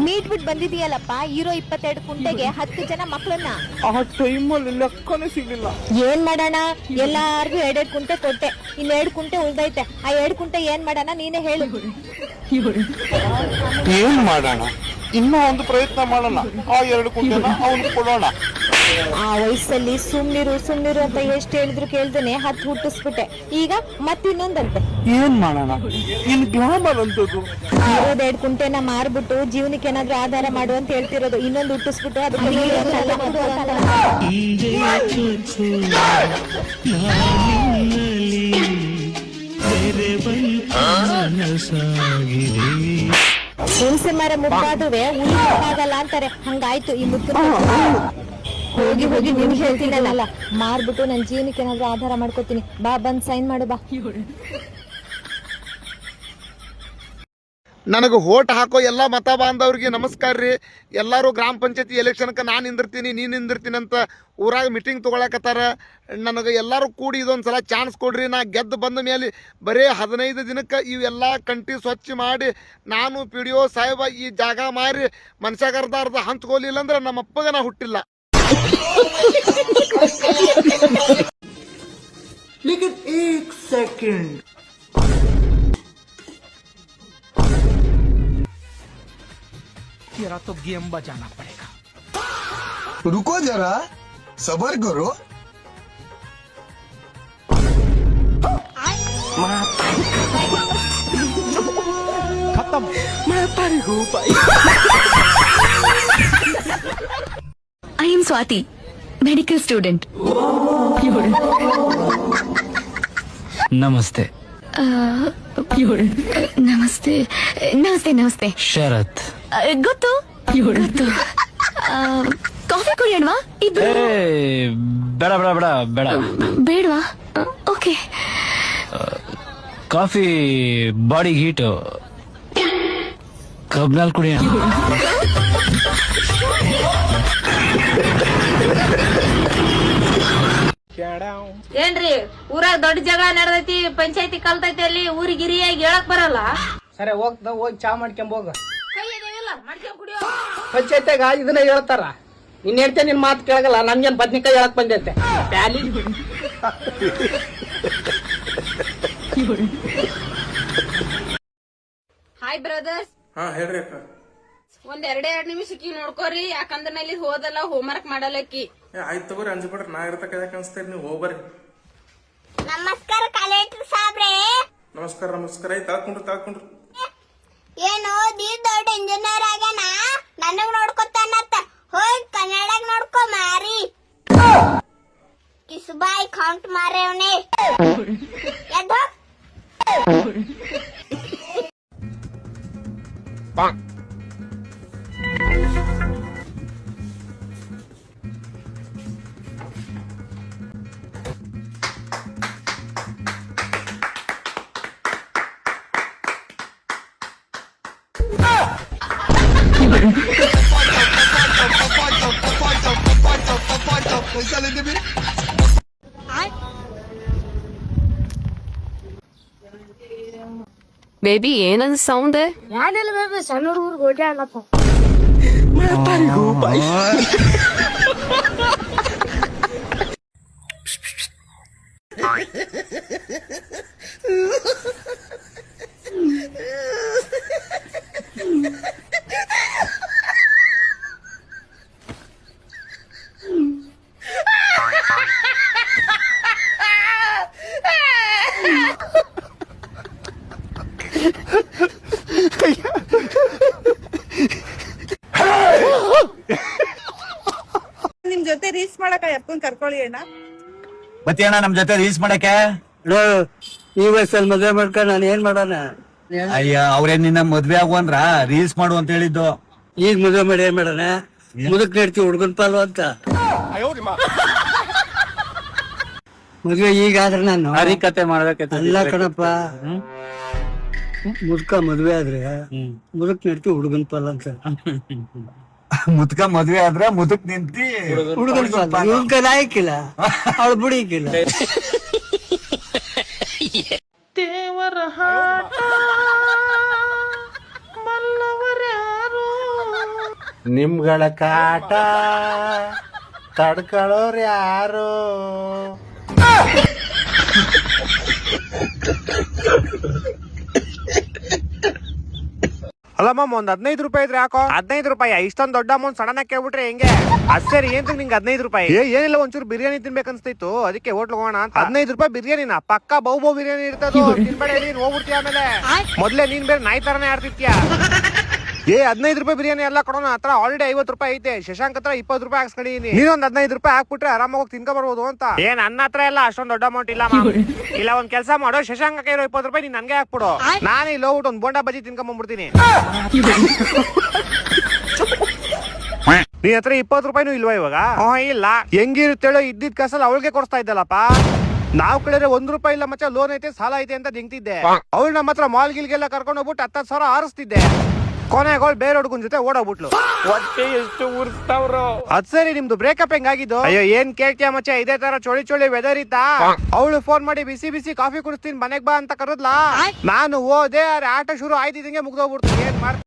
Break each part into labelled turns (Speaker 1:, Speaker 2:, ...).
Speaker 1: Meet ಬಿಟ್ಟು ಬಂದಿದೀಯಲ್ಲಪ್ಪ, ಇರೋ 22 ಕುಂಟೆಗೆ 10 ಜನ ಮಕ್ಕಳನ್ನ.
Speaker 2: ಆ ಟೈಮಲ್ಲಿ ಲೆಕ್ಕನೇ ಸಿಗ್ಲಿಲ್ಲ.
Speaker 1: ಏನ್ ಮಾಡೋಣ, ಎಲ್ಲಾರ್ಗು 2 ಕುಂಟೆ ಕೊಟ್ಟೆ, ಇನ್ನು 2 ಕುಂಟೆ ಉಳ್ದೈತೆ. ಆ 2 ಕುಂಟೆ ಏನ್ ಮಾಡೋಣ ನೀನೇ ಹೇಳು.
Speaker 2: ಏನ್ ಮಾಡೋಣ, ಇನ್ನೂ ಒಂದು ಪ್ರಯತ್ನ ಮಾಡೋಣ. ಆ 2 ಕುಂಟೆನ ಅವನು ಕೊಡೋಣ.
Speaker 1: ಆ ವಯಸ್ಸಲ್ಲಿ ಸುಮ್ನಿರು ಸುಮ್ನಿರು ಅಂತ ಎಷ್ಟು ಹೇಳಿದ್ರು ಕೇಳ್ದೇನೆ 10 ಹುಟ್ಟಿಸ್ಬಿಟ್ಟೆ. ಈಗ ಮತ್ತಿನ್ನೊಂದಂತೆ.
Speaker 2: ಏನ್ ಮಾಡೋಣ, ಇನ್ ಗ್ಲಾಮರ್ ಅಂತದ್ದು.
Speaker 1: ಇರೋದ್ 2 ಕುಂಟೆನ ಮಾರ್ಬಿಟ್ಟು ಜೀವನಕ್ಕೆ ಏನಾದ್ರು ಆಧಾರ ಮಾಡು ಅಂತ ಹೇಳ್ತಿರೋದು. ಇನ್ನೊಂದು ಹುಟ್ಟಿಸ್ಬಿಟ್ಟು ಅದಕ್ಕೆ ಹುಣಸೆ ಮರ ಮುದ್ದಾದುವೆ ಆಗಲ್ಲ ಅಂತಾರೆ. ಹಂಗಾಯ್ತು ಈ ಮುದ್ದು. ಹೋಗಿ ಹೋಗಿ ನಿಮ್ಗೆ ಹೇಳ್ತೀನಲ್ಲ, ಮಾರ್ಬಿಟ್ಟು ನನ್ನ ಜೀವನಕ್ಕೆ ಏನಾದ್ರು ಆಧಾರ ಮಾಡ್ಕೋತೀನಿ. ಬಾ, ಬಂದ್ ಸೈನ್ ಮಾಡು ಬಾ.
Speaker 3: ನನಗೆ ಓಟ್ ಹಾಕೋ ಎಲ್ಲ ಮತ ಬಾಂಧವ್ರಿಗೆ ನಮಸ್ಕಾರ ರೀ. ಎಲ್ಲರೂ ಗ್ರಾಮ ಪಂಚಾಯತಿ ಎಲೆಕ್ಷನ್ಗೆ ನಾನು ನಿಂದಿರ್ತೀನಿ, ನೀನು ನಿಂದಿರ್ತೀನಿ ಅಂತ ಊರಾಗ ಮೀಟಿಂಗ್ ತೊಗೊಳಕತ್ತಾರ. ನನಗೆ ಎಲ್ಲರೂ ಕೂಡಿ ಇದೊಂದು ಸಲ ಚಾನ್ಸ್ ಕೊಡ್ರಿ. ನಾ ಗೆದ್ದು ಬಂದ ಮೇಲೆ ಬರೀ 15 ದಿನಕ್ಕೆ ಇವೆಲ್ಲ ಕಂಟಿ ಸ್ವಚ್ಛ ಮಾಡಿ ನಾನು PDO ಸಾಹೇಬ ಈ ಜಾಗ ಮಾರಿ ಮನುಷ್ಯಗರ್ದಾರ್ದ ಹಂಚ್ಕೋಲಿಲ್ಲ ಅಂದ್ರೆ ನಮ್ಮ ಅಪ್ಪಗೆ ನಾ ಹುಟ್ಟಿಲ್ಲ.
Speaker 4: लेकिन 1 सेकंड,
Speaker 2: तेरा तो गेम बजाना पड़ेगा.
Speaker 5: रुको जरा, सबर करो.
Speaker 2: खत्म. मैं तारी हूँ भाई.
Speaker 6: I am Swati, medical student.
Speaker 7: ನಮಸ್ತೆ.
Speaker 6: ನಮಸ್ತೆ ನಮಸ್ತೆ ನಮಸ್ತೆ.
Speaker 7: ಶರತ್.
Speaker 6: ಗೊತ್ತು ಗೊತ್ತು. ಕಾಫಿ ಕುಡಿಯೋಣವಾ ಇಬ್ರು?
Speaker 7: ಬೇಡ ಬೇಡ ಬೇಡ ಬೇಡ.
Speaker 6: ಬೇಡವಾ? ಓಕೆ.
Speaker 7: ಕಾಫಿ ಬಾಡಿ ಹೀಟು, ಕಬ್ನಲ್ಲಿ ಕುಡಿಯೋಣ.
Speaker 8: ಏನ್ರಿ ಊರಾಗ ದೊಡ್ಡ ಜಗಳ ನಡೆದೈತಿ, ಪಂಚಾಯತಿ ಕಲ್ತೈತಿ, ಅಲ್ಲಿ ಊರಿಗೆ ಹಿರಿಯಾಗಿ ಹೇಳಕ್ ಬರಲ್ಲ.
Speaker 9: ಸರಿ ಹೋಗಿ ಚಾ ಮಾಡ್ಕೊಂಡ್ ಹೋಗ. ಪಂಚಾಯತ್ಯಾಗ ಇದನ್ನ ಹೇಳ್ತಾರ, ನಿನ್ ಹೇಳ್ತೇ ನಿನ್ ಮಾತು ಕೇಳಗಲ್ಲ. ನಮ್ಗೇನ್ ಬದ್ನಿಕಾಯಿ ಹೇಳಕ್ ಬಂದೈತೆ ಪ್ಯಾಲಿ.
Speaker 8: Hi brothers.
Speaker 2: ಹಾ ಹೇಳ್ರಿ ಅಕ್ಕ.
Speaker 8: ಒಂದ್ 2 ನಿಮಿಷಕ್ಕಿ ನೋಡ್ಕೋರಿ, ಯಾಕಂದ್ರೆ ನಲ್ಲಿ ಹೋದಲ್ಲ ಹೋಮ್ವರ್ಕ್ ಮಾಡಲಕ್ಕಿ.
Speaker 2: ಆಯ್ತು ತಗೋರಿ, ಅಂಜಬಿಡ್ರಿ. ನಾ ಇರ್ತಕ್ಕ ಅನ್ಸ್ತೇರಿ, ನೀವು ಹೋಗ್ಬರ್ರಿ.
Speaker 10: ನಮಸ್ಕಾರ ಕಲೆಕ್ಟರ್ ಸಾಬ್ರೆ.
Speaker 2: ನಮಸ್ಕಾರ ನಮಸ್ಕಾರ. ಆಯ್ತು ತಾಳ್ಕೊಂಡ್ರಿ.
Speaker 10: ಏನೋ ದೊಡ್ಡ ಇಂಜಿನಿಯರ್ ಆಗ್ಯಾನ, ನನಗ್ ನೋಡ್ಕೊತಾನತ್ತ. ಹೋಗಿ ಕನ್ನಡಾಗ ನೋಡ್ಕೊ ಮಾರಿ. ಕಿಸುಬಾಯಿ ಕೌಂಟ್ ಮಾರೇವ್ನೆ. ಎದ್ದು
Speaker 6: ಬೇಬಿ ಏನನ್ ಸೌಂಡ್?
Speaker 10: ಯಾರಿಲ್ಲ ಬೇಬಿ, ಸಣ್ಣ ಹುಡುಗರು ಗೋಟೆ ಅನ್ನಪ್ಪ.
Speaker 11: ನಿಮ್ ಜೊತೆ ರೀಲ್ಸ್ ಮಾಡಕ ಎಪ್ಪನ್ ಕರ್ಕೊಳ್ಳಿ ಅಣ್ಣ.
Speaker 7: ಮತ್ತೆ ಅಣ್ಣ ನಮ್ ಜೊತೆ ರೀಲ್ಸ್ ಮಾಡಕ್ಕೆ?
Speaker 9: ಈ ವಯಸ್ಸಲ್ಲಿ ಮದ್ವೆ ಮಾಡ್ಕೊಂಡು ನಾನು ಏನ್ ಮಾಡೋಣ?
Speaker 7: ಅಯ್ಯ, ಅವ್ರೇನ್ ನಿನ್ನ ಮದ್ವೆ ಆಗುವಂದ್ರ ರೀಲ್ಸ್ ಮಾಡು ಅಂತ ಹೇಳಿದ್ದು.
Speaker 9: ಈಗ ಮದ್ವೆ ಮಾಡಿ ಏನ್ ಮಾಡೋಣ? ಮುದಕ್ ನೆಡ್ತೀವಿ ಹುಡ್ಗನ್ ಪಾಲು ಅಂತ. ಮದ್ವೆ ಈಗಾದ್ರೆ ನಾನು
Speaker 7: ಹರಿಕತೆ ಮಾಡ್ಬೇಕಂತ
Speaker 9: ಅಲ್ಲ ಕಣಪ್ಪ. ಮುದ್ಕ ಮದ್ವೆ ಆದ್ರೆ ಮುದಕ್ ನೆಡ್ತೀವಿ ಹುಡ್ಗನ್ ಪಾಲು ಅಂತ.
Speaker 7: ಮುದ್ಕ ಮದ್ವೆ ಆದ್ರೆ ಮುದಕ್ ನಿಂತಿ
Speaker 9: ಹುಡುಗನ್ ಪಾಲು. ಇವನ್ ಕೈ ಹಾಕಿಲ್ಲ, ಅವಳು ಬುಡಿಕಿಲ್ಲ.
Speaker 2: ದೇವರ ಹಾಟ ನಿಮ್ಗಳ ಕಾಟ ತಡ್ಕೊಳ್ಳೋರು ಯಾರು?
Speaker 9: ಅಲ್ಲ ಮಾಮ, ಒಂದ್ 15 ರೂಪಾಯಿ ಇದ್ರೆ ಯಾಕೋ? 15 ರೂಪಾಯಿ ಇಷ್ಟೊಂದ್ ದೊಡ್ಡ ಅಮೌಂಟ್ ಸಡನ್ ಆಗಿ ಕೇಳ್ಬಿಟ್ರೆ ಹೆಂಗೆ? ಸರಿ, ಏನ್ ನಿಂಗೆ 15 ರೂಪಾಯಿ? ಏನಿಲ್ಲ, ಒಂಚೂರು ಬಿರಿಯಾನಿ ತಿನ್ಬೇಕನ್ಸ್ತಿತ್ತು, ಅದಕ್ಕೆ ಹೋಟ್ಲ್ ಹೋಗೋಣ ಅಂತ. 15 ರೂಪಾಯಿ ಬಿರಿಯಾನಿನ? ಪಕ್ಕ ಬೌ ಬಿರಿಯಾನಿ ಇರ್ತದ, ತಿನ್ಬೇಡ, ನೀನ್ ಹೋಗ್ಬಿಡ್ತೀಯ. ಆಮೇಲೆ ಮೊದ್ಲೇ ನೀನ್ ಬೇರೆ ನಾಯಿ ತರನೇ ಆಡ್ತಿರ್ತೀಯ. 15 ರೂಪಾಯಿ ಬಿರಿಯಾನಿ ಎಲ್ಲ ಕೊಡೋಣ. ಹತ್ರ ಆಲ್ರೆಡಿ 50 ರೂಪಾಯಿ ಐತೆ. ಶಶಾಂಕ್ ಹತ್ರ 20 ರೂಪಾಯಿ ಹಾಕ್ಸ್ಕೊಂಡಿದೀನಿ. ನೀನೊಂದ್ 15 ರೂಪಾಯಿ ಹಾಕ್ಬಿಟ್ರೆ ಆರಾಮಾಗಿ ಹೋಗಿ ತಿನ್ಕೊ ಬರ್ಬೋದು ಅಂತ. ನನ್ನ ಹತ್ರ ಎಲ್ಲ ಅಷ್ಟೊಂದ್ ದೊಡ್ಡ ಅಮೌಂಟ್ ಇಲ್ಲ. ಇಲ್ಲ, ಒಂದ್ ಕೆಲಸ ಮಾಡು, ಶಶಾಂಕ್ ಇರೋ 20 ರೂಪಾಯಿ ನೀನ್ ನನ್ಗೆ ಹಾಕ್ಬಿಡು. ನಾನು ಇಲ್ಲಿ ಹೋಗ್ಬಿಟ್ಟು ಒಂದ್ ಬೋಂಡಾ ಬಜ್ಜಿ ತಿನ್ಕೊಂಡ್ ಬಂದ್ಬಿಡ್ತೀನಿ. ನೀನ್ ಹತ್ರ 20 ರೂಪಾಯಿನೂ ಇಲ್ವಾ ಇವಾಗ? ಇಲ್ಲ. ಹೆಂಗಿರುತ್ತೇಳೋ, ಇದ್ದಿದ್ ಕಾಸಲ್ಲಿ ಅವಳಿಗೆ ಕೊಡ್ತಾ ಇದ್ದಲ್ಲಪ್ಪ. ನಾವ್ ಕಡೆ 1 ರೂಪಾಯಿ ಇಲ್ಲ ಮಚ್ಚ, ಲೋನ್ ಐತೆ, ಸಾಲ ಐತೆ ಅಂತ ನಿಂತಿದ್ದೆ. ಅವಳು ನಮ್ಮ ಹತ್ರ ಮಾಲ್ ಗಿಲ್ಗೆಲ್ಲ ಕರ್ಕೊಂಡು ಹೋಗ್ಬಿಟ್ಟು 10,000 ಆರಿಸ್ತಿದ್ದೆ. ಕೊನೆಗೋಳ್ ಬೇರೆ ಹುಡುಗನ್ ಜೊತೆ ಓಡೋಗ್ಬಿಟ್ಲು.
Speaker 2: ಹೊಟ್ಟೆ ಎಷ್ಟು ಉರ್ಸ್ತಾವ್ರು.
Speaker 9: ಅದ್ ಸರಿ, ನಿಮ್ದು ಬ್ರೇಕಪ್ ಹೆಂಗಾಗಿದ್ದು? ಅಯ್ಯೋ, ಏನ್ ಕೇಳ್ತೀಯ ಮಚ್ಚ, ಇದೇ ತರ ಚೋಳಿ ವೆದರ್ ಇತ್ತಾ? ಅವಳು ಫೋನ್ ಮಾಡಿ ಬಿಸಿ ಕಾಫಿ ಕುಡಿಸ್ತೀನಿ ಮನೆಗ್ ಬಾ ಅಂತ ಕರೆದ್ಲಾ. ನಾನು ಹೋದೆ, ಆಟ ಶುರು ಆಯ್ತಿದಂಗೆ ಮುಗ್ದೋಗ್ಬಿಡ್ತು. ಏನ್ ಮಾಡ್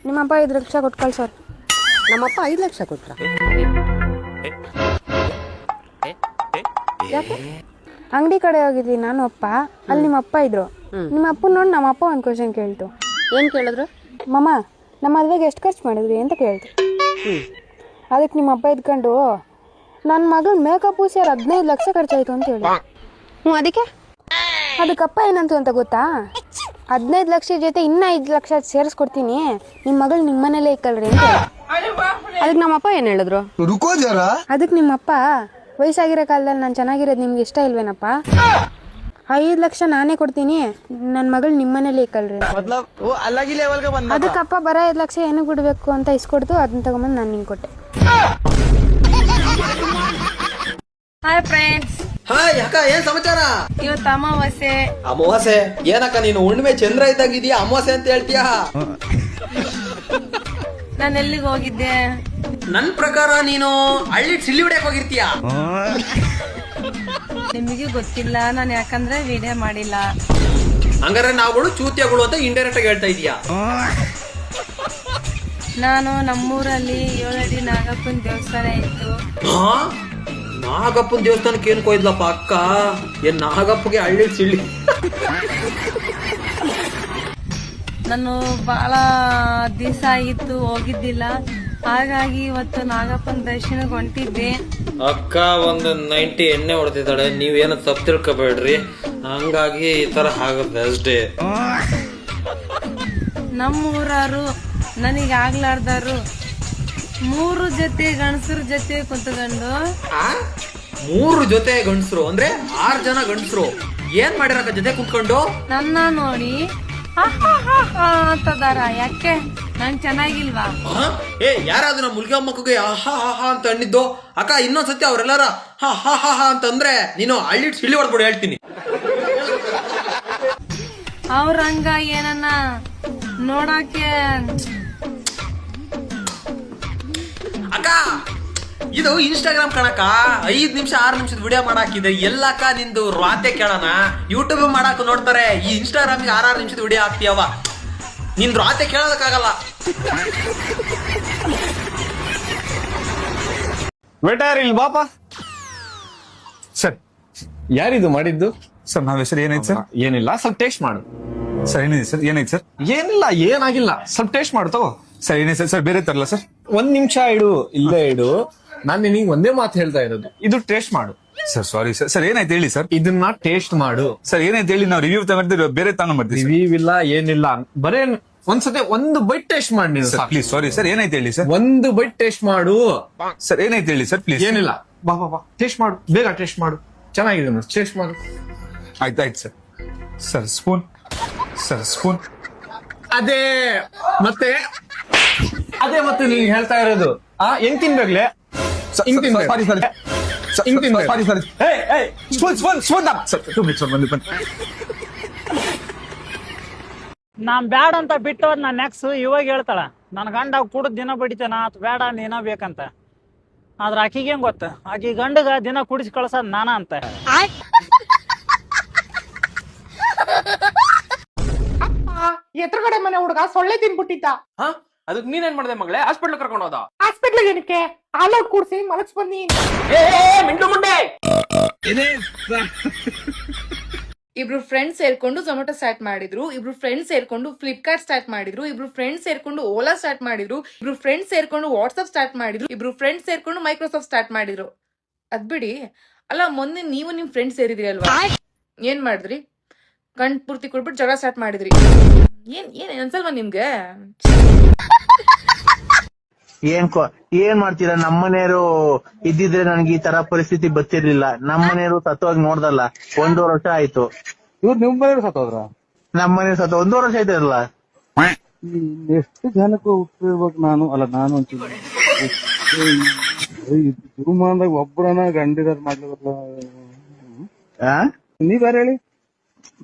Speaker 10: ನಿಮ್ಮಪ್ಪ 5 ಲಕ್ಷ ಕೊಟ್ಟು ಕಳ್ಸೋರು.
Speaker 11: ನಮ್ಮಪ್ಪ 5 ಲಕ್ಷ ಕೊಟ್ರ?
Speaker 10: ಯಾಕೆ? ಅಂಗಡಿ ಕಡೆ ಹೋಗಿದ್ದೀನಿ ನಾನು ಅಪ್ಪ, ಅಲ್ಲಿ ನಿಮ್ಮ ಅಪ್ಪ ಇದ್ರು. ನಿಮ್ಮ ಅಪ್ಪ ನೋಡಿ ನಮ್ಮ ಅಪ್ಪ ಒಂದು ಕ್ವಶನ್ ಕೇಳ್ತು.
Speaker 11: ಏನ್ ಕೇಳಿದ್ರು?
Speaker 10: ಮಮ್ಮ, ನಮ್ಮ ಮದುವೆಗೆ ಎಷ್ಟು ಖರ್ಚು ಮಾಡಿದ್ರಿ ಅಂತ ಕೇಳ್ತು. ಅದಕ್ಕೆ ನಿಮ್ಮ ಅಪ್ಪ ಇದ್ಕೊಂಡು, ನನ್ನ ಮಗಳ ಮೇಕಪ್ ಸೇರಿ 15 ಲಕ್ಷ ಖರ್ಚಾಯ್ತು ಅಂತ ಹೇಳಿ. ಅದಕ್ಕಪ್ಪ ಏನಂತು ಅಂತ ಗೊತ್ತಾ? 15 ಲಕ್ಷ ಜೊತೆ ಇನ್ನ 5 ಲಕ್ಷ ಸೇರಿಸ್ಕೊಡ್ತೀನಿ, ನಿಮ್ಮ ಮಗಳು ನಿಮ್ಮ ಮನೇಲೇ ಇಕ್ಕಲ್ರಿ ಅಂತ.
Speaker 11: ಅದಕ್ಕೆ ನಮ್ಮಪ್ಪ ಏನ್ ಹೇಳಿದ್ರು?
Speaker 5: रुको जरा.
Speaker 10: ಅದಕ್ಕೆ ನಿಮ್ಮಪ್ಪ, ವಯಸ್ಸಾಗಿರೋ ಕಾಲದಲ್ಲಿ ನಾನು ಚೆನ್ನಾಗಿರೋದು ನಿಮ್ಗೆ ಇಷ್ಟ ಇಲ್ವೇನಪ್ಪ? 5 ಲಕ್ಷ ನಾನೇ ಕೊಡ್ತೀನಿ, ನನ್ನ ಮಗಳು ನಿಮ್ಮ ಮನೇಲಿ ಇಕ್ಕಲ್ರಿ. ಅದಕ್ಕಪ್ಪ ಬರೋ 5 ಲಕ್ಷ ಏನಕ್ಕೆ ಬಿಡ್ಬೇಕು ಅಂತ ಇಸ್ಕೊಡ್ತು. ಅದನ್ನ ತಗೊಂಬಂದು ನಾನು ನಿಂಗೆ ಕೊಟ್ಟೆ.
Speaker 8: ಹಾಯ್ ಫ್ರೆಂಡ್ಸ್,
Speaker 4: ಹಾಯ್ ಅಕ್ಕ, ಏನ್ ಸಮಾಚಾರ?
Speaker 8: ಇವತ್ತು ಅಮಾವಾಸ್ಯೆ.
Speaker 4: ಅಮಾವಾಸ್ಯೆ ಏನಕ್ಕ, ನೀನು ಹುಣ್ಣಿಮೆ ಚಂದ್ರ ಇದ್ದಂಗಿದ್ಯಾ, ಅಮಾವಾಸ್ಯೆ ಅಂತ ಹೇಳ್ತೀಯಾ?
Speaker 8: ನಾನು ಎಲ್ಲಿಗೆ ಹೋಗಿದ್ದೆ?
Speaker 4: ನನ್ ಪ್ರಕಾರ ನೀನು ಹಳ್ಳಿ ಸಿಳ್ಳಿ ಹೊಡ್ಯಕ್ ಹೋಗಿರ್ತೀಯ.
Speaker 8: ನಿಮಗೆ ಗೊತ್ತಿಲ್ಲ, ನಾನು ಯಾಕಂದ್ರೆ ವಿಡಿಯೋ ಮಾಡಿಲ್ಲ.
Speaker 4: ಹಂಗಾರೆ ನಾವುಗಳು ಚೂತಿಯಾಗಳು ಅಂತ ಇಂಡೈರೆಕ್ಟ್ ಆಗಿ ಹೇಳ್ತಾ ಇದೀಯಾ?
Speaker 8: ನಾನು ನಮ್ಮೂರಲ್ಲಿ 7 ಅಡಿ ನಾಗಪ್ಪನ ದೇವಸ್ಥಾನ ಇತ್ತು.
Speaker 4: ನಾಗಪ್ಪನ ದೇವಸ್ಥಾನಕ್ಕೆ ಏನ್ ಕೊಯ್ದ್ಲಪ್ಪ ಅಕ್ಕ? ಏನ್ ನಾಗಪ್ಪಗೆ ಹಳ್ಳಿ ಸಿಳ್ಳಿ?
Speaker 8: ನಾನು ಬಹಳ ದಿವಸ ಆಗಿತ್ತು ಹೋಗಿದ್ದಿಲ್ಲ, ಹಾಗಾಗಿ ಇವತ್ತು ನಾಗಪ್ಪನ ದರ್ಶನಕ್ಕೆ ಹೊಂಟಿದ್ದೆ.
Speaker 4: ಅಕ್ಕ ಒಂದು 90 ಎಣ್ಣೆ ಹೊಡೆದಿದ್ದಾಳೆ, ನೀವೇನು ತಪ್ಪು ತಿಳ್ಕೊಬೇಡ್ರಿ. ಹಂಗಾಗಿ ಈ ತರ ಆಗುತ್ತೆ ಅಷ್ಟೇ.
Speaker 8: ನಮ್ಮೂರಾರು ನನಗೆ ಆಗ್ಲಾರ್ದಾರು 3 ಜೊತೆ ಗಂಡಸರ ಜೊತೆ ಕುಂತ್ಕೊಂಡು.
Speaker 4: 3 ಜೊತೆ ಗಂಡಸರು ಅಂದ್ರೆ 6 ಜನ ಗಂಡಸರು ಏನ್ ಮಾಡಿರಕ್ಕ ಜೊತೆ ಕುಂತ್ಕೊಂಡು?
Speaker 8: ನನ್ನ ನೋಡಿ ಅಂತದಾರ. ಯಾಕೆ ನನ್ ಚೆನ್ನಾಗಿಲ್ವಾ?
Speaker 4: ಯಾರಾದ್ರೂ ನಮ್ಮ ಮುಲ್ಗಿ ಅಮ್ಮಕ್ಕಗೆ ಆಹಾ ಹಾ ಅಂತ ಅಂದಿದ್ದು ಅಕ್ಕ. ಇನ್ನೊಂದ್ಸತಿ ಅವ್ರೆಲ್ಲಾರ ಹಾ ಹಾ ಹಾ ಹಾ ಅಂತಂದ್ರೆ ನೀನು ಹಳ್ಳಿ ಸಿಳ್ಳಿ ಹೊಡ್ಬಿಡು ಹೇಳ್ತೀನಿ.
Speaker 8: ಅವ್ರಂಗ ಏನನ್ನ ನೋಡಕ್ಕೆ
Speaker 4: ಅಕ್ಕ, ಇದು ಇನ್ಸ್ಟಾಗ್ರಾಮ್ ಕಣಕ್ಕ. 5 ನಿಮಿಷ 6 ನಿಮಿಷದ ವಿಡಿಯೋ ಮಾಡಾಕಿದೆ. ಎಲ್ಲಕ್ಕ ನಿಂದು ರಾತೆ ಕೇಳೋಣ. ಯೂಟ್ಯೂಬ್ ಮಾಡಾಕ ನೋಡ್ತಾರೆ, ಈ ಇನ್ಸ್ಟಾಗ್ರಾಮ್ಗೆ 6 ನಿಮಿಷದ ವಿಡಿಯೋ ಹಾಕ್ತೀಯವ. ನಿನ್ ರಾತೆ ಕೇಳೋದಕ್ಕಾಗಲ್ಲ.
Speaker 7: ವೇಟರ್ ಇಲ್ಲಿ ಬಾಪ. ಸರ್, ಯಾರಿದು ಮಾಡಿದ್ದು? ಸರ್ ನಾವ್ ಹೆಸರು ಏನಾಯ್ತು ಸರ್? ಏನಿಲ್ಲ, ಸ್ವಲ್ಪ ಟೇಸ್ಟ್ ಮಾಡು. ಸರ್ ಏನಿದೆ ಸರ್? ಏನಾಯ್ತು ಸರ್? ಏನಿಲ್ಲ, ಏನಾಗಿಲ್ಲ, ಸ್ವಲ್ಪ ಟೇಸ್ಟ್ ಮಾಡು ತಗೋ. ಸರ್ ಏನೇ ಸರ್? ಬೇರೆ ತರಲ್ಲ ಸರ್? 1 ನಿಮಿಷ ಇಡು, ಇಲ್ಲೇ ಇಡು. ನಾನು ನಿನಗೆ ಒಂದೇ ಮಾತು ಹೇಳ್ತಾ ಇರೋದು, ಇದು ಟೇಸ್ಟ್ ಮಾಡು. Sir sorry sir. ಸರ್ ಏನಾಯ್ತು ಹೇಳಿ ಸರ್? ಇದನ್ನ ಟೇಸ್ಟ್ ಮಾಡು. ಸರ್ ಏನಾಯ್ತು ಹೇಳಿ, ನಾವು ರಿವ್ಯೂ ತಗೊಂಡಿದ್ದೀವಿ, ಬೇರೆ ತಗೊಂಡ್ಬರ್ತೀವಿ. ರಿವ್ಯೂ ಇಲ್ಲ, ಏನಿಲ್ಲ, ಬರೇ ಒಂದ್ಸತಿ 1 ಬೈಟ್ ಟೇಸ್ಟ್ ಮಾಡಿ ನೀನು. Please sorry sir. ಏನಾಯ್ತು ಹೇಳಿ ಸರ್? 1 ಬೈಟ್ ಟೇಸ್ಟ್ ಮಾಡು. ಸರ್ ಏನಾಯ್ತು ಹೇಳಿ ಸರ್? ಪ್ಲೀಸ್. ಏನಿಲ್ಲ, ಬಾ ಬಾ ಬಾ, ಟೇಸ್ಟ್ ಮಾಡು, ಬೇಗ ಟೇಸ್ಟ್ ಮಾಡು. ಚೆನ್ನಾಗಿದೆ ನೋಡಿ, ಟೇಸ್ಟ್ ಮಾಡು. ಆಯ್ತಾಯ್ತು sir. Sir spoon. Sir spoon. ಅದೇ ಮತ್ತೆ ನೀನ್ ಹೇಳ್ತಾ ಇರೋದು ಹೆಂಗ್ ತಿನ್ಬೇಕ್ಲೆ? ಹಿಂಗ್ ತಿನ್ಬೇಕು. ಸಾರಿ ಸರ್, ಹಿಂಗ್ ತಿನ್ಬೇಕು. Sorry sir. Spoon spoon spoon. Sir ಬಂದು
Speaker 9: ನಾನ್ ಬ್ಯಾಡ ಅಂತ ಬಿಟ್ಟು ನನ್ನ ನೆಕ್ಸ್ಟ್ ಇವಾಗ ಹೇಳ್ತಾಳ ನನ್ ಗಂಡ ಕುಡಿದ್ ದಿನ ಬಡಿತಾನ ಆತ್ ಬೇಡ ನೀನ ಬೇಕಂತ. ಆದ್ರ ಆಕಿಗೆ ಹೆಂಗ್ ಗೊತ್ತ, ಆಕಿ ಗಂಡಗ ದಿನ ಕುಡಿಸಿ ಕಳ್ಸದ್ ನಾನ ಅಂತ.
Speaker 11: ಎದುರುಗಡೆ ಮನೆ ಹುಡುಗ ಸೊಳ್ಳೆ ತಿನ್ಬಿಟ್ಟಿದ್ದ.
Speaker 9: ಅದಕ್ ನೀನೇನ್ ಮಾಡ್ದೆ ಮಗಳೇ? ಹಾಸ್ಪಿಟ್ಲ್ ಕರ್ಕೊಂಡು ಹೋದ?
Speaker 11: ಹಾಸ್ಪಿಟ್ಲ್ ಏನಕ್ಕೆ? ಹಾಲೋಡ್ ಕೂಡ್ಸಿ ಮಲಗ್ಸ್ ಬನ್ನಿ. ಇಬ್ರು ಫ್ರೆಂಡ್ಸ್ ಸೇರ್ಕೊಂಡು ಝೊಮ್ಯಾಟೊ ಸ್ಟಾರ್ಟ್ ಮಾಡಿದ್ರು, ಇಬ್ರು ಫ್ರೆಂಡ್ಸ್ ಸೇರ್ಕೊಂಡು ಫ್ಲಿಪ್ಕಾರ್ಟ್ ಸ್ಟಾರ್ಟ್ ಮಾಡಿದ್ರು, ಇಬ್ರು ಫ್ರೆಂಡ್ಸ್ ಸೇರ್ಕೊಂಡು ಓಲಾ ಸ್ಟಾರ್ಟ್ ಮಾಡಿದ್ರು, ಇಬ್ರು ಫ್ರೆಂಡ್ಸ್ ಸೇರ್ಕೊಂಡು ವಾಟ್ಸ್ಆಪ್ ಸ್ಟಾರ್ಟ್ ಮಾಡಿದ್ರು, ಇಬ್ರು ಫ್ರೆಂಡ್ಸ್ ಸೇರ್ಕೊಂಡು ಮೈಕ್ರೋಸಾಫ್ಟ್ ಸ್ಟಾರ್ಟ್ ಮಾಡಿದ್ರು. ಅದ್ಬಿಡಿ, ಅಲ್ಲ ಮೊನ್ನೆ ನೀವು ನಿಮ್ ಫ್ರೆಂಡ್ಸ್ ಸೇರಿದ್ರಿ ಅಲ್ವಾ, ಏನ್ ಮಾಡಿದ್ರಿ? ಕಣ್ ಪೂರ್ತಿ ಕೊಡ್ಬಿಟ್ಟು ಜಗಳ ಸ್ಟಾರ್ಟ್ ಮಾಡಿದ್ರಿ. ಏನ್ ಅನ್ಸಲ್ವಾ ನಿಮ್ಗೆ?
Speaker 9: ಏನ್ ಮಾಡ್ತೀರಾ? ನಮ್ಮನೆಯವರು ಇದ್ದಿದ್ರೆ ನನ್ಗೆ ಈ ತರ ಪರಿಸ್ಥಿತಿ ಬರ್ತಿರ್ಲಿಲ್ಲ. ನಮ್ಮನೆಯವರು ಸತ್ತೋಗಿ ನೋಡ್ದಲ್ಲ 1.5 ವರ್ಷ ಆಯ್ತು.
Speaker 7: ಇವ್ರು ನಿಮ್ ಮನೆಯವ್ರು ಸತ್ತೋದ್ರ?
Speaker 9: ನಮ್ಮನೆ ಸತ್ತ 1.5 ವರ್ಷ ಆಯ್ತಲ್ಲ.
Speaker 7: ಎಷ್ಟು ಜನಕ್ಕೂ ಉಪ್ಪಿರ್ಬೇಕು ನಾನು. ಅಲ್ಲ ನಾನು ಅಂತೀನಿ ಜೀವಮಾನದಾಗ ಒಬ್ಬರನ್ನ ಗಂಡಿರೋದ್ ಮಾಡ್ಲಿಲ್ಲ. ನೀವ್ ಯಾರು ಹೇಳಿ?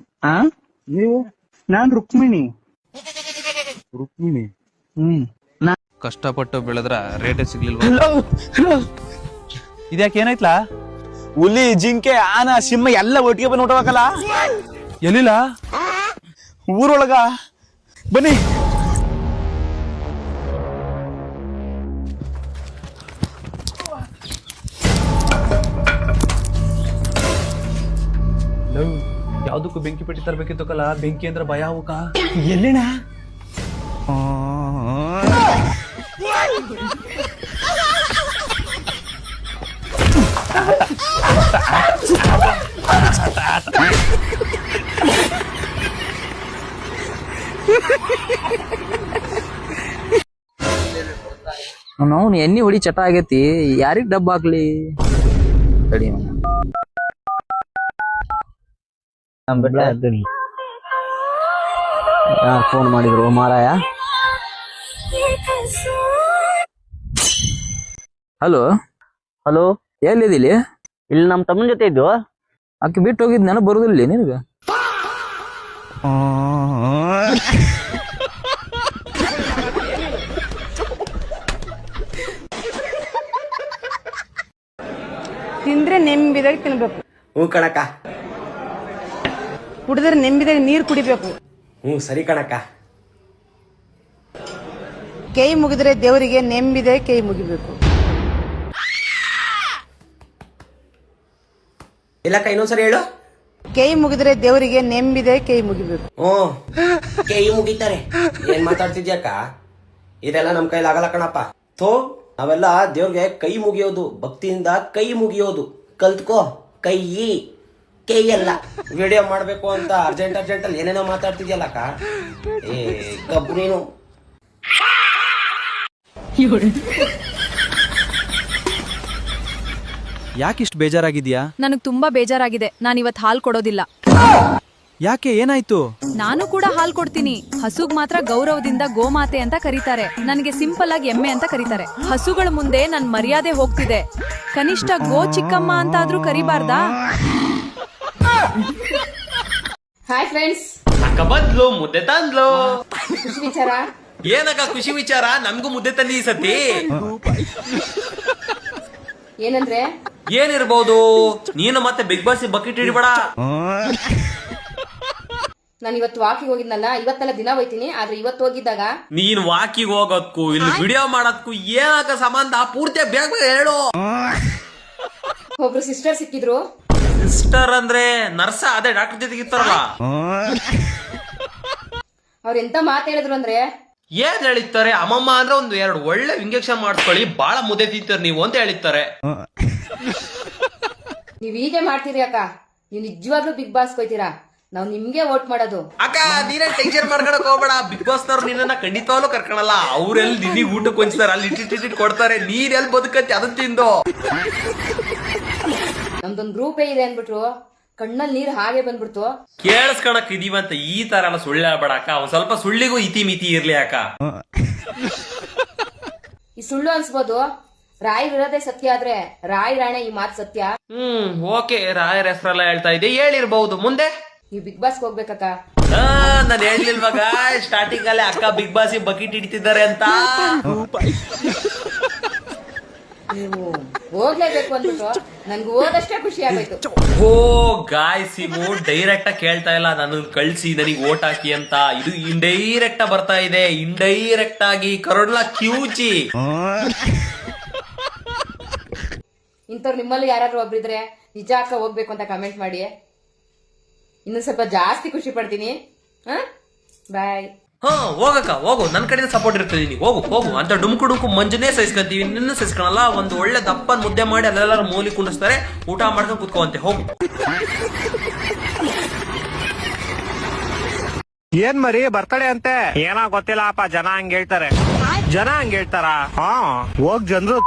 Speaker 7: ನೀವು?
Speaker 9: ನಾನ್ ರುಕ್ಮಿಣಿ.
Speaker 2: ಕಷ್ಟಪಟ್ಟು ಬೆಳೆದ್ರ ರೇಟೇ ಸಿಗ್ಲಿಲ್ವಾ?
Speaker 7: ಇದ್ಯಾಕೆ ಏನಾಯ್ತಲ್ಲ? ಹುಲಿ, ಜಿಂಕೆ, ಆನ, ಸಿಂಹ ಎಲ್ಲ ಒಟ್ಟಿಗೆ ಬಂದು ನೋಡ್ಬೇಕಲ್ಲ. ಎಲ್ಲಿಲ್ಲ? ಊರೊಳಗ. ಬನ್ನಿ.
Speaker 2: ಯಾವ್ದಕ್ಕೂ ಬೆಂಕಿ ಪೆಟ್ಟಿ ತರ್ಬೇಕಿತ್ತು ಕಲ. ಬೆಂಕಿ ಅಂದ್ರೆ ಭಯ ಅವಕ್ಕ.
Speaker 7: ಎಲ್ಲಿಣ?
Speaker 9: ನಾವು ಎಣ್ಣೆ ಹೊಡಿ ಚಟ ಆಗೈತಿ. ಯಾರಿಗ್ ಡಬ್ಬ ಹಾಕ್ಲಿ? ತಡಿ ಫೋನ್ ಮಾಡಿದ್ರು ಮಾರಾಯ. ಹಲೋ ಹಲೋ, ಎಲ್ಲಿದಿಲ್ಲಿ? ಇಲ್ಲಿ ನಮ್ ತಮ್ಮನ ಜೊತೆ ಇದ್ದು. ಆಕೆ ಬಿಟ್ಟು ಹೋಗಿದ್ ನೆನಪು ಬರುದಿಲ್ಲ ನಿನಗ?
Speaker 11: ತಿಂದ್ರೆ ನೆಮ್ಮದಿಯಾಗಿ ತಿನ್ಬೇಕು.
Speaker 9: ಹ್ಞೂ ಕಣಕ್ಕ.
Speaker 11: ಕುಡಿದ್ರೆ ನೆಮ್ಮದಿಯಾಗಿ ನೀರ್ ಕುಡಿಬೇಕು.
Speaker 9: ಸರಿ ಕಣಕ್ಕ.
Speaker 11: ಕೈ ಮುಗಿದ್ರೆ ದೇವರಿಗೆ ನೆಮ್ಮದಿಯಾಗಿ ಕೈ ಮುಗಿಬೇಕು.
Speaker 9: ಇಲ್ಲಕ್ಕ, ಇನ್ನೊಂದ್ಸರಿ ಹೇಳು.
Speaker 11: ಕೈ ಮುಗಿದ್ರೆ ದೇವರಿಗೆ ನೆಮ್ಮದಿಯಾಗಿ ಕೈ ಮುಗಿಬೇಕು.
Speaker 9: ಕೈ ಮುಗಿತಾರೆ. ಏನ್ ಮಾತಾಡ್ತಿದ್ಯಕ್ಕ? ಇದೆಲ್ಲ ನಮ್ ಕೈಲಿ ಆಗಲ್ಲ ಕಣಪ್ಪ. ನಾವೆಲ್ಲ ದೇವ್ರಿಗೆ ಕೈ ಮುಗಿಯೋದು, ಭಕ್ತಿಯಿಂದ ಕೈ ಮುಗಿಯೋದು ಕಲ್ತ್ಕೋ. ಕೈ ಅಲ್ಲ. ವಿಡಿಯೋ ಮಾಡ್ಬೇಕು ಅಂತ ಅರ್ಜೆಂಟ್ ಅಲ್ಲಿ ಏನೇನೋ ಮಾತಾಡ್ತಿದ್ಯಲ್ಲಕ್ಕ. ಏ ಕಬ್ಬು ನೀನು.
Speaker 2: ಯಾಕಿಷ್ಟು ಬೇಜಾರಾಗಿದ್ಯಾ?
Speaker 6: ನನಗ್ ತುಂಬಾ ಬೇಜಾರಾಗಿದೆ. ನಾನು ಇವತ್ ಹಾಲ್ ಕೊಡೋದಿಲ್ಲ.
Speaker 2: ಯಾಕೆ, ಏನಾಯ್ತು?
Speaker 6: ನಾನು ಕೂಡ ಹಾಲ್ ಕೊಡ್ತೀನಿ. ಹಸುಗ್ ಮಾತ್ರ ಗೌರವದಿಂದ ಗೋಮಾತೆ ಅಂತ ಕರೀತಾರೆ. ನನಗೆ ಸಿಂಪಲ್ ಆಗಿ ಎಮ್ಮೆ ಅಂತ ಕರೀತಾರೆ. ಹಸುಗಳ ಮುಂದೆ ನನ್ ಮರ್ಯಾದೆ ಹೋಗ್ತಿದೆ. ಕನಿಷ್ಠ ಗೋ ಚಿಕ್ಕಮ್ಮ ಅಂತ ಆದ್ರೂ ಕರಿಬಾರ್ದಾ?
Speaker 8: ಹಾಯ್ ಫ್ರೆಂಡ್ಸ್,
Speaker 4: ಅಕ್ಕ ಬಂದ್ಲು, ಮುದ್ದೆ ತಂದ್ಲು.
Speaker 8: ಖುಷಿ ವಿಚಾರ.
Speaker 4: ಏನಕ್ಕ ಖುಷಿ ವಿಚಾರ? ನನ್ಗೂ ಮುದ್ದೆ ತಂದಿ ಈ ಸತಿ.
Speaker 8: ಏನಂದ್ರೆ
Speaker 4: ಏನಿರ್ಬೋದು? ನೀನು ಮತ್ತೆ ಬಿಗ್ ಬಾಸ್ ಬಕೆಟ್ ಹಿಡಿಬೇಡ.
Speaker 8: ನಾನು ಇವತ್ತು ವಾಕಿಗೆ ಹೋಗಿದ್ನಲ್ಲ, ಇವತ್ತೆಲ್ಲ ದಿನ ಹೋಯ್ತೀನಿ. ಆದ್ರೆ ಇವತ್ತು ಹೋಗಿದ್ದಾಗ
Speaker 4: ನೀನ್ ವಾಕಿಗೆ ಹೋಗೋದ್ಕು ಇಲ್ಲಿ ವಿಡಿಯೋ ಮಾಡೋದ್ಕು ಏನಕ್ಕ ಸಂಬಂಧ? ಪೂರ್ತಿ ಬೇಗ ಹೇಳು.
Speaker 8: ಒಬ್ರು ಸಿಸ್ಟರ್ ಸಿಕ್ಕಿದ್ರು.
Speaker 4: ಸಿಸ್ಟರ್ ಅಂದ್ರೆ ನರ್ಸ? ಅದೇ ಡಾಕ್ಟರ್ ಜೊತೆಗಿತ್ತಾರಲ್ಲ.
Speaker 8: ಅವ್ರ ಎಂತ ಮಾತು ಹೇಳಿದ್ರು ಅಂದ್ರೆ,
Speaker 4: ಏನ್ ಹೇಳಿರ್ತಾರೆ? ಅಮ್ಮಮ್ಮ ಅಂದ್ರೆ ಒಂದು 2 ಒಳ್ಳೆ ಇಂಜೆಕ್ಷನ್ ಮಾಡಿಸ್ಕೊಳ್ಳಿ, ಬಹಳ ಮುದ್ದೆ ತಿಂತೀರಿ ನೀವು ಅಂತ ಹೇಳಿರ್ತಾರೆ.
Speaker 8: ನೀವ್ ಹೀಗೆ ಮಾಡ್ತೀರಿ ಅಕ್ಕ. ನೀವ್ ನಿಜವಾಗ್ಲೂ ಬಿಗ್ ಬಾಸ್ ಹೋಯ್ತೀರಾ? ನಾವ್ ನಿಮ್ಗೆ ವೋಟ್ ಮಾಡೋದು.
Speaker 4: ಅಕ್ಕ ನೀನೇ ಟೆನ್ಷನ್ ಮಾಡ್ಕೊಳಕ್ ಹೋಗ್ಬೇಡ. ಬಿಗ್ ಬಾಸ್ ನವ್ರು ನಿನ್ನ ಖಂಡಿತವಾಗ್ಲೂ ಕರ್ಕೊಳಲ್ಲ. ಅವ್ರೆಲ್ಲಿ ನಿನಗ್ ಊಟಕ್ಕೆ ಹೊಂಚ್ತಾರೆ, ಅಲ್ಲಿ ಇಟ್ಟಿಟ್ಟು ಕೊಡ್ತಾರೆ. ನೀನ್ ಎಲ್ಲಿ ಬದುಕಂತಿ ಅದನ್ನ ತಿಂದು.
Speaker 8: ನಮ್ದೊಂದ್ ಗ್ರೂಪೇ ಇದೆ ಅನ್ಬಿಟ್ರು ಕಣ್ಣಲ್ಲಿ ನೀರ್ ಹಾಗೆ ಬಂದ್ಬಿಡ್ತು.
Speaker 4: ಕೇಳಿಸ್ಕೊಳಕ್ ಇದೀವಂತ ಈ ತರ ಎಲ್ಲ ಸುಳ್ಳು ಹೇಳ್ಬೇಡ ಅಕ್ಕ. ಒಂದ್ ಸ್ವಲ್ಪ ಸುಳ್ಳಿಗೂ ಇತಿ ಮಿತಿ ಇರ್ಲಿ ಅಕ್ಕ.
Speaker 8: ಈ ಸುಳ್ಳು ಅನ್ಸ್ಬೋದು, ರಾಯರಿರೋದೇ ಸತ್ಯ ಆದ್ರೆ ರಾಯ್ ರಾಣೆ ಈ ಮಾತು ಸತ್ಯ.
Speaker 4: ಓಕೆ, ರಾಯರ ಹೆಸರೆಲ್ಲ ಹೇಳ್ತಾ ಇದ್ದೆ, ಹೇಳಿರ್ಬಹುದು. ಮುಂದೆ
Speaker 8: ನೀವ್ ಬಿಗ್ ಬಾಸ್ ಹೋಗ್ಬೇಕಕ್ಕ.
Speaker 4: ನಾನು ಹೇಳಿಲ್ವಾಗ ಸ್ಟಾರ್ಟಿಂಗ್ ಅಲ್ಲೇ ಅಕ್ಕ ಬಿಗ್ ಬಾಸ್ ಬಕೆಟ್ ಹಿಡಿತಿದ್ದಾರೆ ಅಂತ.
Speaker 8: ಹೋಗ್ಲೇಬೇಕು ಅಂದ್ಬಿಟ್ಟು ನನ್ಗೆ ಹೋದಷ್ಟೇ ಖುಷಿ ಆಗೋಯ್ತು.
Speaker 4: ಓ ಗಾಯ್ಸ್, ಇವು ಡೈರೆಕ್ಟ್ ಆಗಿ ಕೇಳ್ತಾ ಇಲ್ಲ ನನ್ನ ಕಳ್ಸಿ ನನಗೆ ಓಟ್ ಹಾಕಿ ಅಂತ. ಇದು ಇಂಡೈರೆಕ್ಟ್ ಬರ್ತಾ ಇದೆ, ಇಂಡೈರೆಕ್ಟ್ ಆಗಿ ಕರೋಡ್ಲ ಕ್ಯೂಚಿ.
Speaker 8: ಇಂಥವ್ರು ನಿಮ್ಮಲ್ಲಿ ಯಾರಾದ್ರೂ ಒಬ್ರಿದ್ರೆ ನಿಜ ಅಕ್ಕ ಹೋಗ್ಬೇಕು ಅಂತ ಕಮೆಂಟ್ ಮಾಡಿ. ಇನ್ನು ಸ್ವಲ್ಪ ಜಾಸ್ತಿ ಖುಷಿ ಪಡ್ತೀನಿ. ಬಾಯ್.
Speaker 4: ಹೋಗಕ್ಕ ಹೋಗು, ನನ್ನ ಕಡೆಯಿಂದ ಸಪೋರ್ಟ್ ಇರ್ತದೆ. ನೀನು ಹೋಗು ಹೋಗು ಅಂತ ಡುಮ್ಕು ಮಂಜುನೇ ಸಹಿಸ್ಕೊಂತೀವಿ, ನಿನ್ನ ಸಹಿಸ್ಕೊಳಲ್ಲ. ಒಂದು ಒಳ್ಳೆ ದಪ್ಪನ್ ಮುದ್ದೆ ಮಾಡಿ ಅಲ್ಲೆಲ್ಲರೂ ಮೂಲಿ ಕುಂಡಿಸ್ತಾರೆ, ಊಟ ಮಾಡ್ಕೊಂಡು ಕುತ್ಕೊಂತೆ. ಹೋಗು.
Speaker 9: ಏನ್ ಮರಿ ಬರ್ತಡೆ ಅಂತೆ, ಏನೋ ಗೊತ್ತಿಲ್ಲಪ್ಪ. ಜನ ಹಂಗ ಹೇಳ್ತಾರ. ಹೋಗ್ ಜನರು.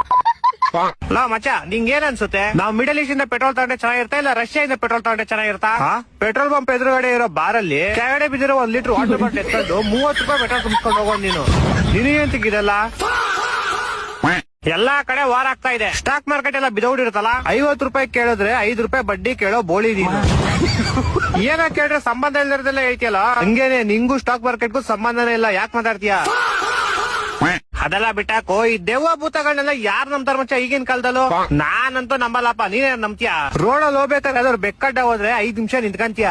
Speaker 9: ಲಾ ಮಚ್ಚ, ನಿಂಗೆ ಏನ್ ಅನ್ಸುತ್ತೆ? ನಾವು ಮಿಡಲ್ ಈಸ್ಟ್ ಇಂದ ಪೆಟ್ರೋಲ್ ತಗೊಂಡ್ರೆ ಚೆನ್ನಾಗಿರ್ತಾ ಇಲ್ಲ ರಷ್ಯಾ ಇಂದ ಪೆಟ್ರೋಲ್ ತಗೊಂಡ್ರೆ ಚೆನ್ನಾಗಿರ್ತಾ? ಪೆಟ್ರೋಲ್ ಪಂಪ್ ಎದುರುಗಡೆ ಇರೋ ಬಾರಲ್ಲಿ ಕೆಳಗಡೆ ಬಿದ್ದಿರೋ 1 ಲೀಟರ್ ವಾಟರ್ ಬಾಟಲ್ ಎತ್ಕೊಂಡು 30 ರೂಪಾಯಿ ಪೆಟ್ರೋಲ್ ತುಂಬಿಸ್ಕೊಂಡು ಹೋಗೋದು ನೀನು. ನಿನಗೇನ್ ತೆಗಿದಲ್ಲ? ಎಲ್ಲಾ ಕಡೆ ವಾರ ಆಗ್ತಾ ಇದೆ. ಸ್ಟಾಕ್ ಮಾರ್ಕೆಟ್ ಎಲ್ಲ ಬಿದೋಡಿರುತ್ತಲ್ಲ. 50 ರೂಪಾಯಿ ಕೇಳಿದ್ರೆ 5 ರೂಪಾಯಿ ಬಡ್ಡಿ ಕೇಳೋ ಬೋಳಿ ನೀನು. ಏನ ಕೇಳಿದ್ರೆ ಸಂಬಂಧ ಇಲ್ದಿರದೆಲ್ಲ ಹೇಳ್ತಿಯಲ್ಲ. ಹಂಗೇನೆ ನಿಂಗೂ ಸ್ಟಾಕ್ ಮಾರ್ಕೆಟ್ಗೂ ಸಂಬಂಧನೇ ಇಲ್ಲ. ಯಾಕೆ ಮಾತಾಡ್ತೀಯ? ಅದೆಲ್ಲ ಬಿಟ್ಟಾಕೋ. ಈ ದೆವ್ವ ಭೂತಗಳನ್ನೆಲ್ಲ ಯಾರು ನಂಬ್ತಾರ ಮಚ್ಚ ಈಗಿನ ಕಾಲದಲ್ಲೂ? ನಾನಂತೂ ನಂಬಲ್ಲಪ್ಪ. ನೀನೇ ನಂಬ್ತೀಯ? ರೋಡಲ್ಲಿ ಹೋಗ್ಬೇಕಾದ್ರೆ ಯಾವ್ದಾದ್ರು ಬೆಕ್ಕಡ್ಡ ಹೋದ್ರೆ 5 ನಿಮಿಷ ನಿಂತ್ಕಂತೀಯ.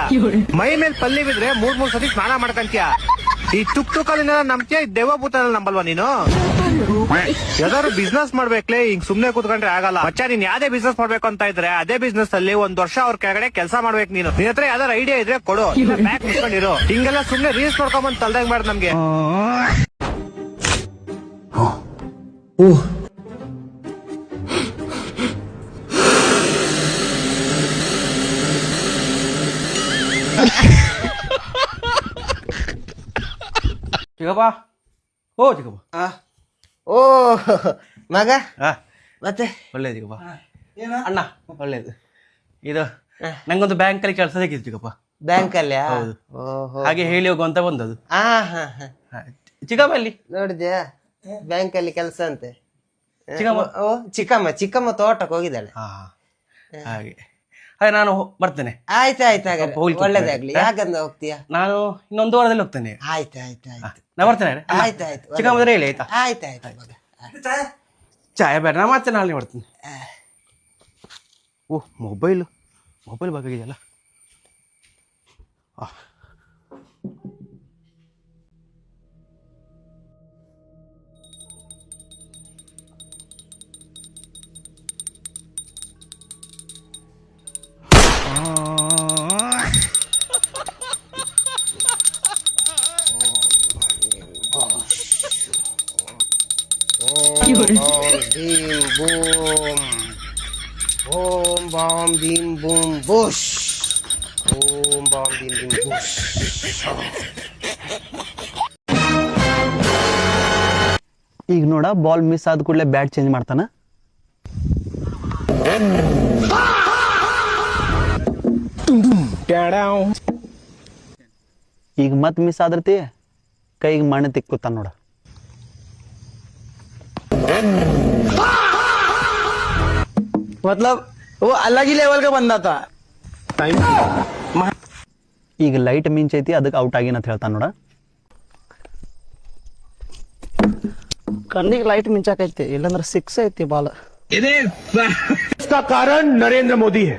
Speaker 9: ಮೈ ಮೇಲೆ ಪಲ್ಲಿ ಬಿದ್ರೆ 3 ಸತಿ ಸ್ನಾನ ಮಾಡ್ಕಂತೀಯ. ಈ ತುಕ್ಕಲ್ಲಿ ನಂಬ್ತೀಯ, ಈ ದೆವ್ವ ಭೂತನಲ್ಲಿ ನಂಬಲ್ವಾ ನೀನು? ಯಾವ್ದಾದ್ರು ಬಿಸ್ನೆಸ್ ಮಾಡ್ಬೇಕ್ಲೆ, ಹಿಂಗ್ ಸುಮ್ನೆ ಕೂತ್ಕೊಂಡ್ರೆ ಆಗಲ್ಲ ಮಚ್ಚ. ನೀನ್ ಯಾವ್ದೇ ಬಿಸ್ನೆಸ್ ಮಾಡ್ಬೇಕು ಅಂತ ಇದ್ರೆ ಅದೇ ಬಿಸ್ನೆಸ್ ಅಲ್ಲಿ 1 ವರ್ಷ ಅವ್ರ ಕೆಳಗಡೆ ಕೆಲಸ ಮಾಡ್ಬೇಕು ನೀನು. ನಿನ್ ಹತ್ರ ಯಾವ್ದಾರು ಐಡಿಯಾ ಇದ್ರೆ ಕೊಡು, ಬ್ಯಾಕ್ ಮುಚ್ಕೊಂಡಿರು. ಹಿಂಗೆಲ್ಲ ಸುಮ್ನೆ ರೀಲ್ಸ್ ನೋಡ್ಕೊಂಬಂದ್ ತಲ್ದಂಗ್ ಮಾಡ್ ನಮ್ಗೆ.
Speaker 12: ಚಿಕ್ಕಪ್ಪ, ಓ ಚಿಕ್ಕಪ್ಪ.
Speaker 13: ಓ ಮಗ, ಮತ್ತೆ
Speaker 12: ಒಳ್ಳೇದು ಚಿಕ್ಕಪ್ಪ. ಅಣ್ಣ ಒಳ್ಳೇದು. ಇದು ನಂಗೊಂದು ಬ್ಯಾಂಕ್ ಅಲ್ಲಿ ಕೆಲಸ ಸಿಕ್ಕಿತ್ತು ಚಿಕ್ಕಪ್ಪ.
Speaker 13: ಬ್ಯಾಂಕ್ ಅಲ್ಲಿ?
Speaker 12: ಹೌದು. ಹಾಗೆ ಹೇಳಿ ಹೋಗು ಅಂತ ಬಂದದು. ಚಿಕ್ಕಪ್ಪ ಅಲ್ಲಿ
Speaker 13: ನೋಡಿದ್ಯಾ? ಬ್ಯಾಂಕ್ ಅಲ್ಲಿ ಕೆಲಸ ಅಂತೆ.
Speaker 12: ಚಿಕ್ಕಮ್ಮ?
Speaker 13: ಚಿಕ್ಕಮ್ಮ ತೋಟಕ್ಕೆ ಹೋಗಿದ್ದಾಳೆ.
Speaker 12: ಹಾಗೆ. ಅದೇ ನಾನು ಬರ್ತೇನೆ.
Speaker 13: ಆಯ್ತು ಹಾಗಾದ್ರೆ ಒಳ್ಳೇದಾಗ್ಲಿ. ಯಾಕಂದ ಹೋಗ್ತೀಯಾ?
Speaker 12: ನಾನು ಇನ್ನೊಂದು ವಾರದಲ್ಲಿ ಹೋಗ್ತೇನೆ.
Speaker 13: ಆಯ್ತು
Speaker 12: ನಾ ಬರ್ತೇನೆ.
Speaker 13: ಆಯ್ತು
Speaker 12: ಚಿಕ್ಕಮ್ಮದ್ರೆ ಹೇಳಿ ಆಯ್ತಾ?
Speaker 13: ಆಯ್ತು ಮಗ.
Speaker 12: ಚಾಯ ಬೇಡ, ನಾ ಮತ್ತೆ ನಾಳೆ ಬರ್ತೇನೆ. ಓಹ್, ಮೊಬೈಲ್ ಬೇಕಾಗಿದೆಯಲ್ಲ.
Speaker 13: ಓಂ ಬಾಂ ಭೀಮ್ ಬೂಮ್ ಬುಷ್. ಓಂ ಬಾಂ ಭೀಮ್ ಬೂಮ್ ಬುಷ್.
Speaker 12: ಈಗ ನೋಡ, ಬಾಲ್ ಮಿಸ್ ಆದ ಕೂಡಲೇ ಬ್ಯಾಟ್ ಚೇಂಜ್ ಮಾಡ್ತಾನ. ಈಗ ಮತ್ ಮಿಸ್ ಆದ್ರತಿ ಕೈಗೆ ಮಣ್ಣು ತಿಕ್ಕುತ್ತಾನ ನೋಡ.
Speaker 13: मतलब वो अलग ही लेवल का बंदा था.
Speaker 12: ಈಗ ಲೈಟ್ ಮಿಂಚೈತಿ, ಅದಕ್ಕೆ ಔಟ್ ಆಗಿನ ಅಂತ ಹೇಳ್ತಾನ ನೋಡ.
Speaker 13: ಕಣ್ಣಿಗೆ ಲೈಟ್ ಮಿಂಚಾಕೈತಿ, ಇಲ್ಲಾಂದ್ರೆ 6 ಐತಿ ಬಾಲ್.
Speaker 9: इसका कारण नरेंद्र मोदी है.